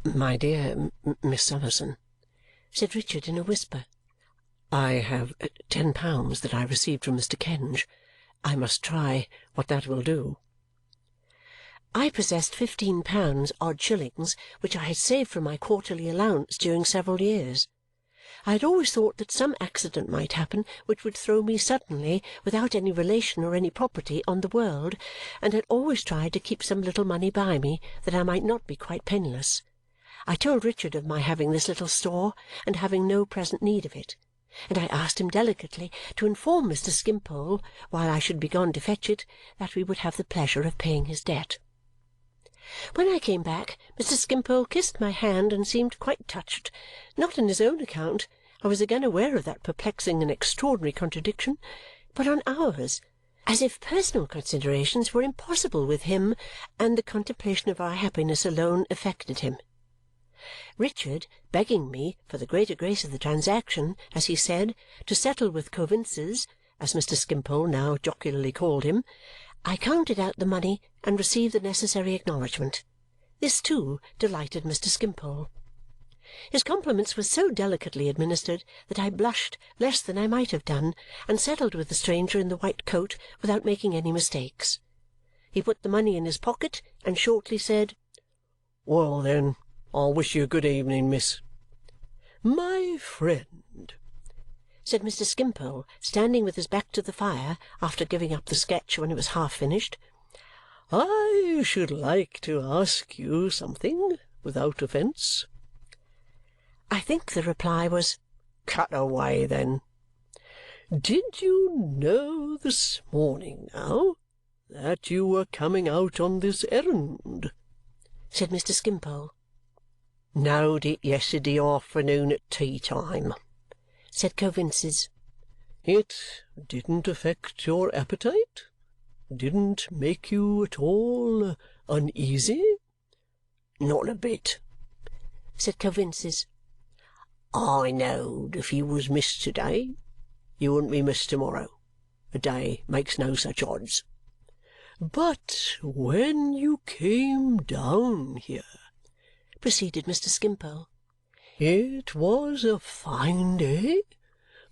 "My dear Miss Summerson," said Richard in a whisper, "I have £10 that I received from Mr. Kenge. I must try what that will do." I possessed £15 odd shillings, which I had saved from my quarterly allowance during several years. I had always thought that some accident might happen which would throw me suddenly, without any relation or any property, on the world, and had always tried to keep some little money by me that I might not be quite penniless. I told Richard of my having this little store and having no present need of it, and I asked him delicately to inform Mr. Skimpole, while I should be gone to fetch it, that we would have the pleasure of paying his debt. When I came back, Mr. Skimpole kissed my hand and seemed quite touched, not on his own account, I was again aware of that perplexing and extraordinary contradiction, but on ours, as if personal considerations were impossible with him, and the contemplation of our happiness alone affected him. Richard, begging me, for the greater grace of the transaction, as he said, to settle with Coavinses, as Mr. Skimpole now jocularly called him, I counted out the money and received the necessary acknowledgment. This, too, delighted Mr. Skimpole. His compliments were so delicately administered that I blushed less than I might have done and settled with the stranger in the white coat without making any mistakes. He put the money in his pocket and shortly said, "Well, then, I'll wish you good evening, miss." "My friend," said Mr. Skimpole, standing with his back to the fire after giving up the sketch when it was half finished, "I should like to ask you something, without offence." I think the reply was, "Cut away, then." "Did you know this morning, now, that you were coming out on this errand?" said Mr. Skimpole. "Knowed it yesterday afternoon at tea-time," said Coavinses. "It didn't affect your appetite? Didn't make you at all uneasy?" "Not a bit," said Coavinses. "I knowed if you was missed to-day, you wouldn't be missed to-morrow. A day makes no such odds." "But when you came down here," proceeded Mr. Skimpole, "it was a fine day.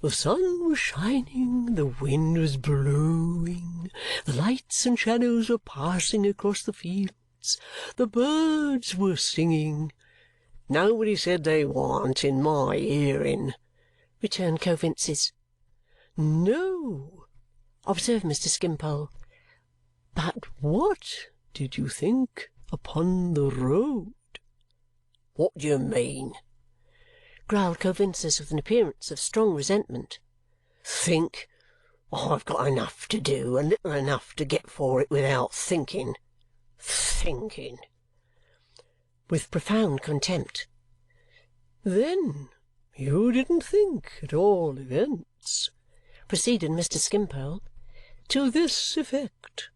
The sun was shining, the wind was blowing, the lights and shadows were passing across the fields, the birds were singing." "Nobody said they warn't in my hearing," returned Coavinses. "No," observed Mr. Skimpole. "but what did you think upon the road?" "What do you mean?" growled Coavinses with an appearance of strong resentment. "Think! I've got enough to do, and little enough to get for it without thinking. Thinking!" with profound contempt. "Then you didn't think, at all events," proceeded Mr. Skimpole, "to this effect.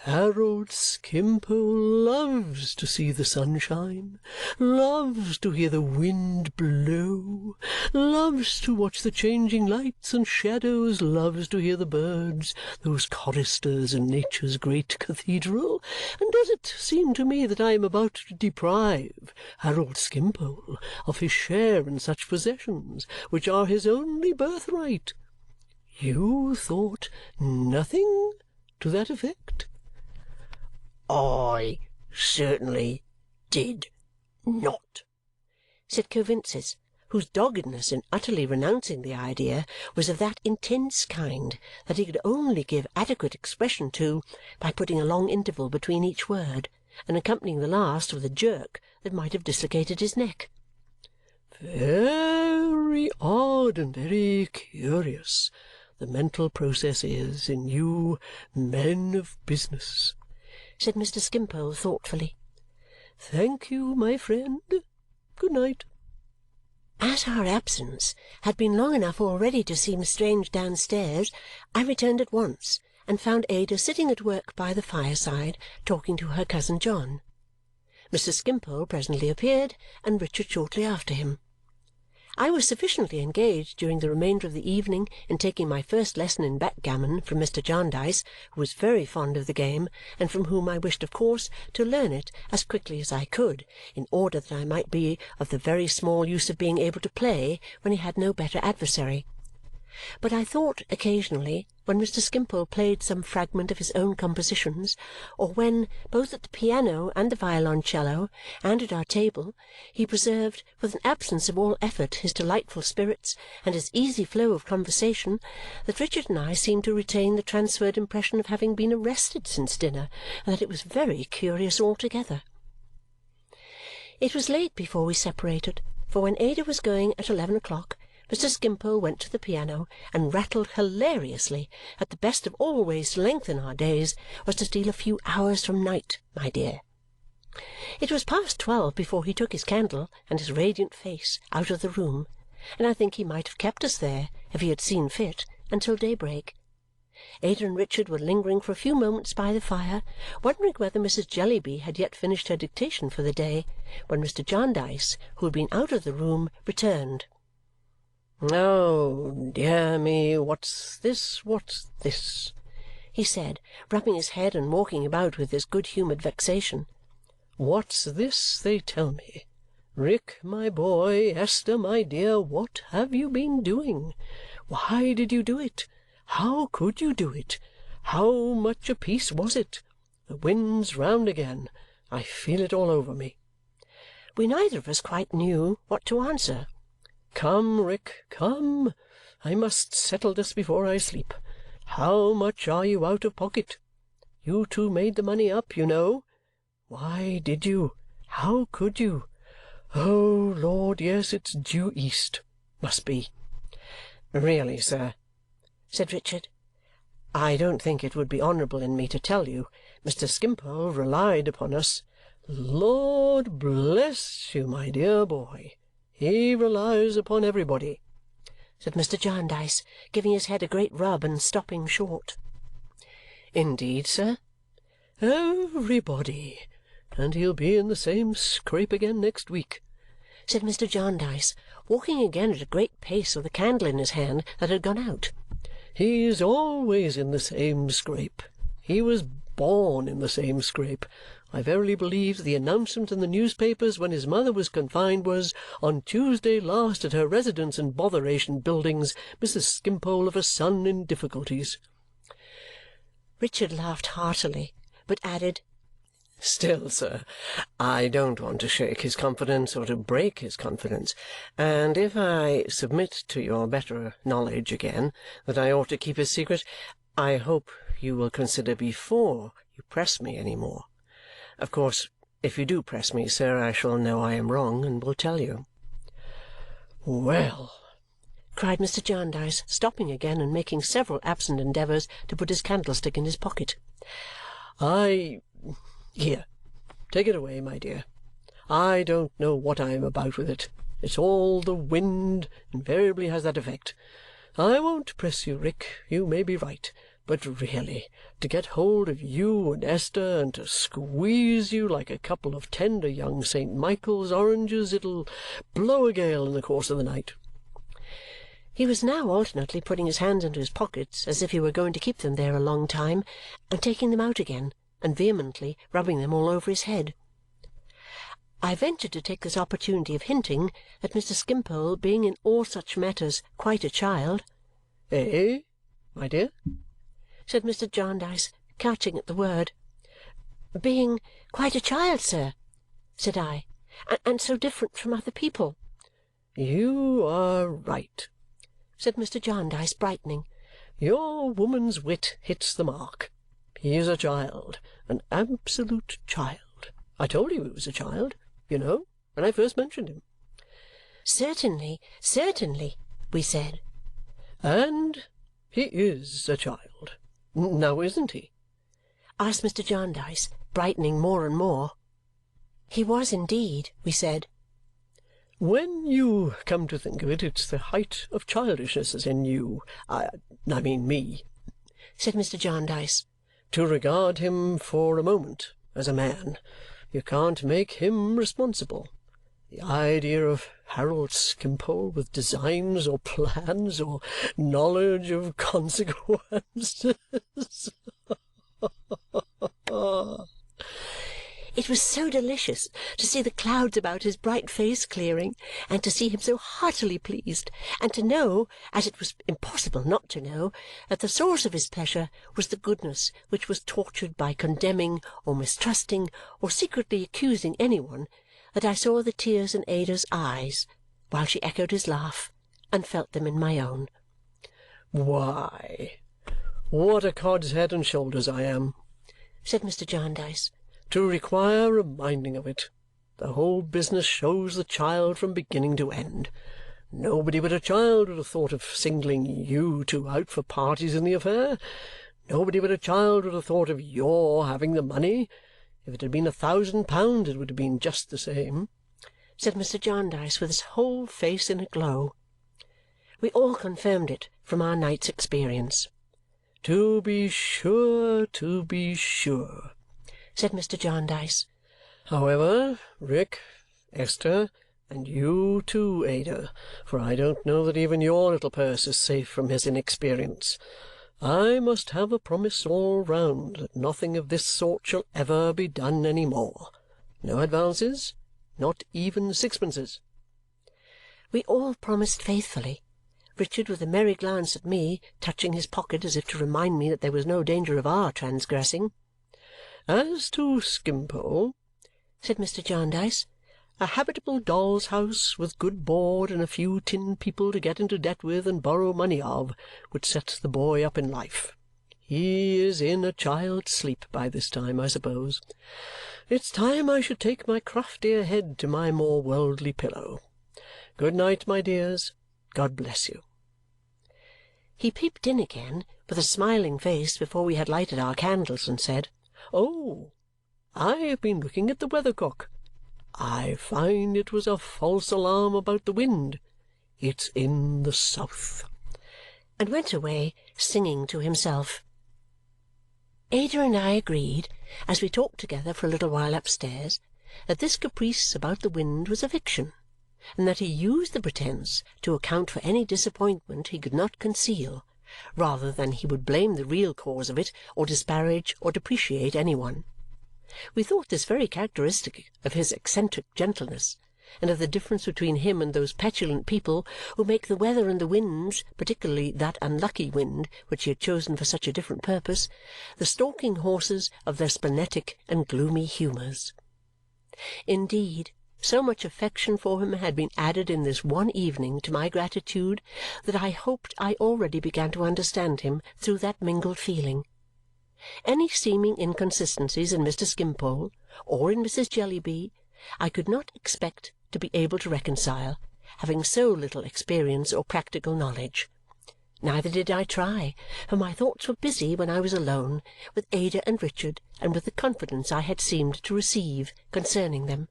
Harold Skimpole loves to see the sunshine, loves to hear the wind blow, loves to watch the changing lights and shadows, loves to hear the birds, those choristers in nature's great cathedral, and does it seem to me that I am about to deprive Harold Skimpole of his share in such possessions, which are his only birthright? You thought nothing to that effect?" "I certainly did not," said Coavinses, whose doggedness in utterly renouncing the idea was of that intense kind that he could only give adequate expression to by putting a long interval between each word and accompanying the last with a jerk that might have dislocated his neck. "Very odd and very curious the mental process is in you men of business," said Mr. Skimpole thoughtfully. "Thank you, my friend. Good night." As our absence had been long enough already to seem strange downstairs, I returned at once and found Ada sitting at work by the fireside talking to her cousin John. Mr. Skimpole presently appeared, and Richard shortly after him. I was sufficiently engaged during the remainder of the evening in taking my first lesson in backgammon from Mr. Jarndyce, who was very fond of the game and from whom I wished, of course, to learn it as quickly as I could, in order that I might be of the very small use of being able to play when he had no better adversary. But I thought occasionally, when Mr. Skimpole played some fragment of his own compositions, or when, both at the piano and the violoncello, and at our table, he preserved, with an absence of all effort, his delightful spirits and his easy flow of conversation, that Richard and I seemed to retain the transferred impression of having been arrested since dinner, and that it was very curious altogether. It was late before we separated, for when Ada was going at 11 o'clock, Mr. Skimpole went to the piano and rattled hilariously that the best of all ways to lengthen our days was to steal a few hours from night, my dear. It was past 12 before he took his candle and his radiant face out of the room, and I think he might have kept us there, if he had seen fit, until daybreak. Ada and Richard were lingering for a few moments by the fire, wondering whether Mrs. Jellyby had yet finished her dictation for the day, when Mr. Jarndyce, who had been out of the room, returned. "Oh, dear me, what's this, what's this?" he said, rubbing his head and walking about with his good-humoured vexation. "What's this they tell me? Rick, my boy, Esther, my dear, what have you been doing? Why did you do it? How could you do it? How much apiece was it? The wind's round again. I feel it all over me." We neither of us quite knew what to answer. "Come, Rick, come. I must settle this before I sleep. How much are you out of pocket? You two made the money up, you know. Why did you? How could you? Oh, Lord, yes, it's due east. Must be." "Really, sir," said Richard, "I don't think it would be honourable in me to tell you. Mr. Skimpole relied upon us." "Lord bless you, my dear boy, he relies upon everybody," said Mr. Jarndyce, giving his head a great rub and stopping short. "Indeed, sir?" "Everybody. And he'll be in the same scrape again next week," said Mr. Jarndyce, walking again at a great pace with a candle in his hand that had gone out. "He's always in the same scrape. He was born in the same scrape. I verily believe the announcement in the newspapers when his mother was confined was, 'On Tuesday last at her residence in Botheration Buildings, Mrs. Skimpole of a son in difficulties.'" Richard laughed heartily, but added, "Still, sir, I don't want to shake his confidence or to break his confidence, and if I submit to your better knowledge again that I ought to keep his secret, I hope you will consider before you press me any more. Of course, if you do press me, sir, I shall know I am wrong and will tell you." "Well!" cried Mr. Jarndyce, stopping again and making several absent endeavours to put his candlestick in his pocket. Here, take it away, my dear. I don't know what I am about with it. It's all the wind invariably has that effect. I won't press you, Rick, you may be right, but really, to get hold of you and Esther and to squeeze you like a couple of tender young St. Michael's oranges, it'll blow a gale in the course of the night." He was now alternately putting his hands into his pockets as if he were going to keep them there a long time, and taking them out again, and vehemently rubbing them all over his head. I ventured to take this opportunity of hinting that Mr. Skimpole, being in all such matters quite a child— "Eh, my dear?" said Mr. Jarndyce, catching at the word. "Being quite a child, sir," said I, "and so different from other people." "You are right," said Mr. Jarndyce, brightening. "Your woman's wit hits the mark. He is a child, an absolute child. I told you he was a child, you know, when I first mentioned him." "Certainly, certainly," we said. "And he is a child. Now, isn't he?" asked Mr. Jarndyce, brightening more and more. "He was indeed," we said. "When you come to think of it, it's the height of childishness in you, I mean me," said Mr. Jarndyce, "to regard him for a moment as a man. You can't make him responsible. The idea of Harold Skimpole with designs or plans or knowledge of consequences!" It was so delicious to see the clouds about his bright face clearing, and to see him so heartily pleased, and to know, as it was impossible not to know, that the source of his pleasure was the goodness which was tortured by condemning or mistrusting or secretly accusing any one, that I saw the tears in Ada's eyes while she echoed his laugh and felt them in my own. "Why, what a cod's head and shoulders I am," said Mr. Jarndyce, "to require reminding of it. The whole business shows the child from beginning to end. Nobody but a child would have thought of singling you two out for parties in the affair. Nobody but a child would have thought of your having the money. If it had been £1,000, it would have been just the same," said Mr. Jarndyce with his whole face in a glow. We all confirmed it from our night's experience. "To be sure, to be sure," said Mr. Jarndyce. "However, Rick, Esther, and you too, Ada, for I don't know that even your little purse is safe from his inexperience, I must have a promise all round that nothing of this sort shall ever be done any more. No advances, not even sixpences." We all promised faithfully, Richard with a merry glance at me, touching his pocket as if to remind me that there was no danger of our transgressing. "As to Skimpole," said Mr. Jarndyce, "a habitable doll's house with good board and a few tin people to get into debt with and borrow money of would set the boy up in life. He is in a child's sleep by this time, I suppose. It's time I should take my craftier head to my more worldly pillow. Good night, my dears. God bless you." He peeped in again with a smiling face before we had lighted our candles and said, "Oh, I have been looking at the weathercock. I find it was a false alarm about the wind. It's in the south," and went away singing to himself. Ada and I agreed, as we talked together for a little while upstairs, that this caprice about the wind was a fiction, and that he used the pretence to account for any disappointment he could not conceal, rather than he would blame the real cause of it or disparage or depreciate any one. We thought this very characteristic of his eccentric gentleness, and of the difference between him and those petulant people who make the weather and the winds, particularly that unlucky wind which he had chosen for such a different purpose, the stalking horses of their splenetic and gloomy humours. Indeed, so much affection for him had been added in this one evening to my gratitude that I hoped I already began to understand him through that mingled feeling. Any seeming inconsistencies in Mr. Skimpole or in Mrs. Jellyby I could not expect to be able to reconcile, having so little experience or practical knowledge. Neither did I try, for my thoughts were busy when I was alone, with Ada and Richard, and with the confidence I had seemed to receive concerning them.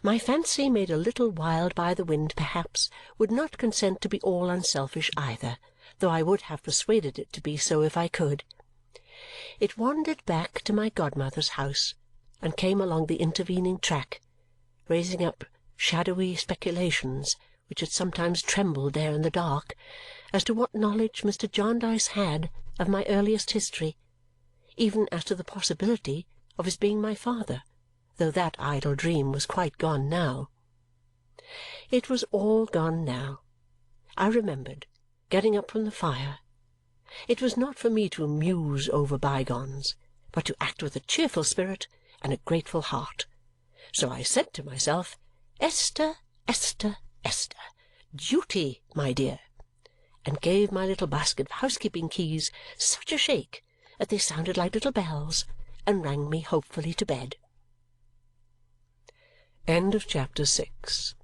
My fancy, made a little wild by the wind perhaps, would not consent to be all unselfish either, though I would have persuaded it to be so if I could. It wandered back to my godmother's house and came along the intervening track, raising up shadowy speculations which had sometimes trembled there in the dark as to what knowledge Mr. Jarndyce had of my earliest history, even as to the possibility of his being my father, though that idle dream was quite gone now. It was all gone now. I remembered, getting up from the fire. It was not for me to muse over bygones, but to act with a cheerful spirit and a grateful heart. So I said to myself, "Esther, Esther, Esther, duty, my dear," and gave my little basket of housekeeping keys such a shake that they sounded like little bells and rang me hopefully to bed. End of chapter 6.